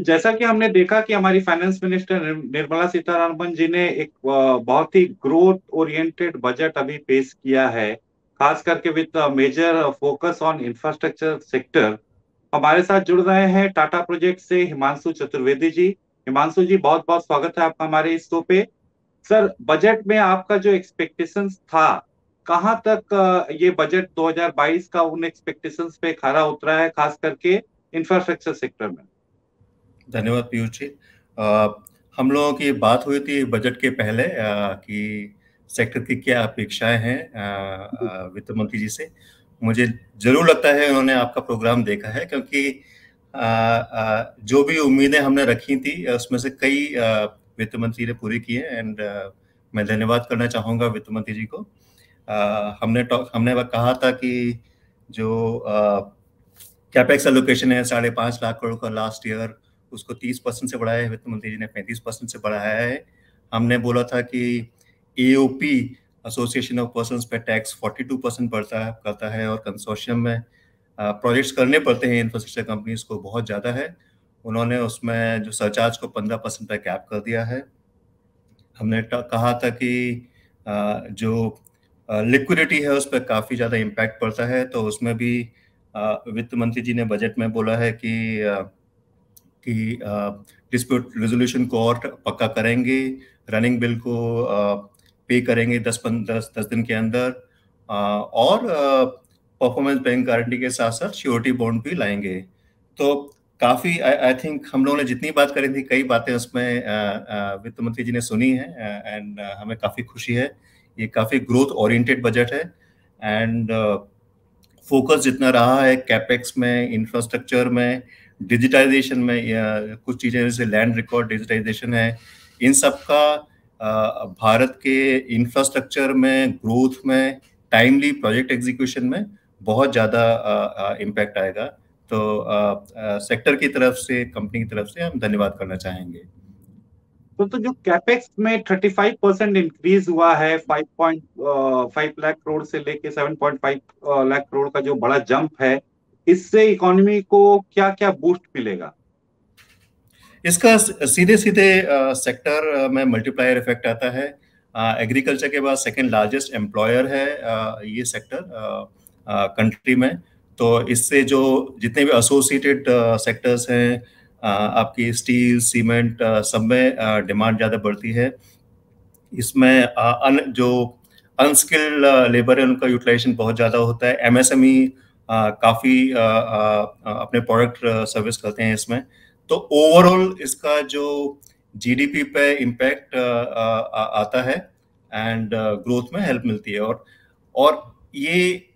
तो जैसा कि हमने देखा कि हमारी फाइनेंस मिनिस्टर निर्मला सीतारमण जी ने एक बहुत ही ग्रोथ ओरिएंटेड बजट अभी पेश किया है, खास करके with major focus on infrastructure sector. हमारे साथ जुड़ रहे हैं टाटा प्रोजेक्ट से हिमांशु चतुर्वेदी जी। हिमांशु जी, बहुत बहुत स्वागत है आपका हमारे इस शो पे। सर, बजट में आपका जो एक्सपेक्टेशंस था, कहाँ तक ये बजट 2022 का उन एक्सपेक्टेशंस पे खरा उतरा है, खास करके इंफ्रास्ट्रक्चर सेक्टर में? धन्यवाद पीयूष जी। हम लोगों की बात हुई थी बजट के पहले कि सेक्टर की क्या अपेक्षाएं हैं वित्त मंत्री जी से। मुझे जरूर लगता है उन्होंने आपका प्रोग्राम देखा है, क्योंकि जो भी उम्मीदें हमने रखी थी उसमें से कई वित्त मंत्री ने पूरी की है। एंड मैं धन्यवाद करना चाहूँगा वित्त मंत्री जी को। हमने कहा था कि जो कैपेक्स एलोकेशन है 5.5 लाख करोड़ का लास्ट ईयर, उसको 30% से बढ़ाया है। वित्त मंत्री जी ने 35% से बढ़ाया है। हमने बोला था कि एओपी एसोसिएशन ऑफ पर्संस पे टैक्स 42% करता है और कंसोर्शियम में प्रोजेक्ट्स करने पड़ते हैं इंफ्रास्ट्रक्चर कंपनीज को, बहुत ज़्यादा है। उन्होंने उसमें जो सरचार्ज को 15% पे कैप कर दिया है। हमने कहा था कि जो लिक्विडिटी है उस पर काफ़ी ज़्यादा इम्पैक्ट पड़ता है, तो उसमें भी वित्त मंत्री जी ने बजट में बोला है कि डिस्प्यूट रेजोल्यूशन कोर्ट पक्का करेंगे, रनिंग बिल को पे करेंगे 10 दिन के अंदर, और परफॉर्मेंस बैंक गारंटी के साथ साथ श्योरिटी बॉन्ड भी लाएंगे। तो काफ़ी आई थिंक हम लोगों ने जितनी बात करी थी, कई बातें उसमें वित्त मंत्री जी ने सुनी है। एंड हमें काफ़ी खुशी है। ये काफ़ी ग्रोथ ओरिएंटेड बजट है। एंड फोकस जितना रहा है कैपेक्स में, इंफ्रास्ट्रक्चर में, डिजिटाइजेशन में, या कुछ चीज़ें जैसे लैंड रिकॉर्ड डिजिटाइजेशन है, इन सब का भारत के इंफ्रास्ट्रक्चर में, ग्रोथ में, टाइमली प्रोजेक्ट एग्जीक्यूशन में बहुत ज़्यादा इम्पैक्ट आएगा। तो सेक्टर की तरफ से, कंपनी की तरफ से हम धन्यवाद करना चाहेंगे। तो जो कैपेक्स में 35% इंक्रीज हुआ है, 5.5 लाख करोड़ से लेके 7.5 लाख करोड़ का जो बड़ा जंप है, इससे इकोनॉमी को क्या क्या बूस्ट मिलेगा? इसका सीधे सीधे सेक्टर में मल्टीप्लायर इफेक्ट आता है। एग्रीकल्चर के बाद सेकंड लार्जेस्ट एम्प्लॉयर है ये सेक्टर कंट्री में। तो इससे जो जितने भी एसोसिएटेड सेक्टर्स हैं, आपकी स्टील, सीमेंट, सब में डिमांड ज़्यादा बढ़ती है। इसमें जो अनस्किल्ड लेबर है उनका यूटिलाइजेशन बहुत ज़्यादा होता है। एमएसएमई काफ़ी अपने प्रोडक्ट सर्विस करते हैं इसमें। तो ओवरऑल इसका जो जीडीपी पे इम्पैक्ट आता है एंड ग्रोथ में हेल्प मिलती है। और ये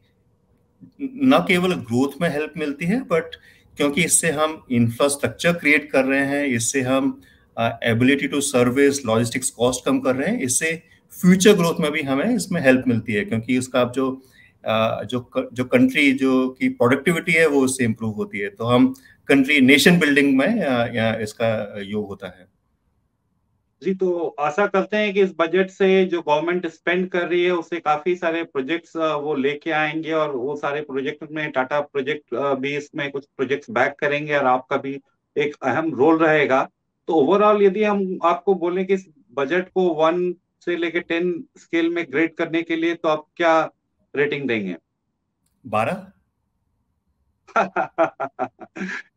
न केवल ग्रोथ में हेल्प मिलती है, बट क्योंकि इससे हम इंफ्रास्ट्रक्चर क्रिएट कर रहे हैं, इससे हम ability to service, logistics cost कम कर रहे हैं, इससे फ्यूचर ग्रोथ में भी हमें इसमें हेल्प मिलती है, क्योंकि उसका आप जो कंट्री जो की प्रोडक्टिविटी है वो उससे इम्प्रूव होती है। तो हम कंट्री नेशन बिल्डिंग में इसका योग होता है। जी, तो आशा करते हैं कि इस बजट से जो गवर्नमेंट स्पेंड कर रही है उससे काफी सारे प्रोजेक्ट्स वो लेके आएंगे, और वो सारे प्रोजेक्ट में टाटा प्रोजेक्ट भी इसमें कुछ प्रोजेक्ट्स बैक करेंगे, और आपका भी एक अहम रोल रहेगा। तो ओवरऑल यदि हम आपको बोलें कि इस बजट को 1 से लेके 10 स्केल में ग्रेड करने के लिए, तो आप क्या रेटिंग देंगे? 12।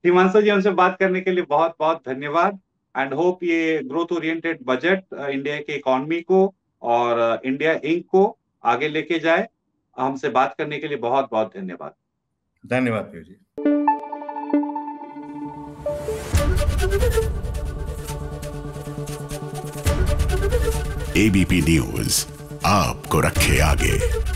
हिमांशु जी, हमसे बात करने के लिए बहुत बहुत धन्यवाद। एंड होप ये ग्रोथ ओरिएंटेड बजट इंडिया के इकोनॉमी को और इंडिया इंक को आगे लेके जाए। हमसे बात करने के लिए बहुत बहुत धन्यवाद। धन्यवाद जी। एबीपी न्यूज आपको रखे आगे।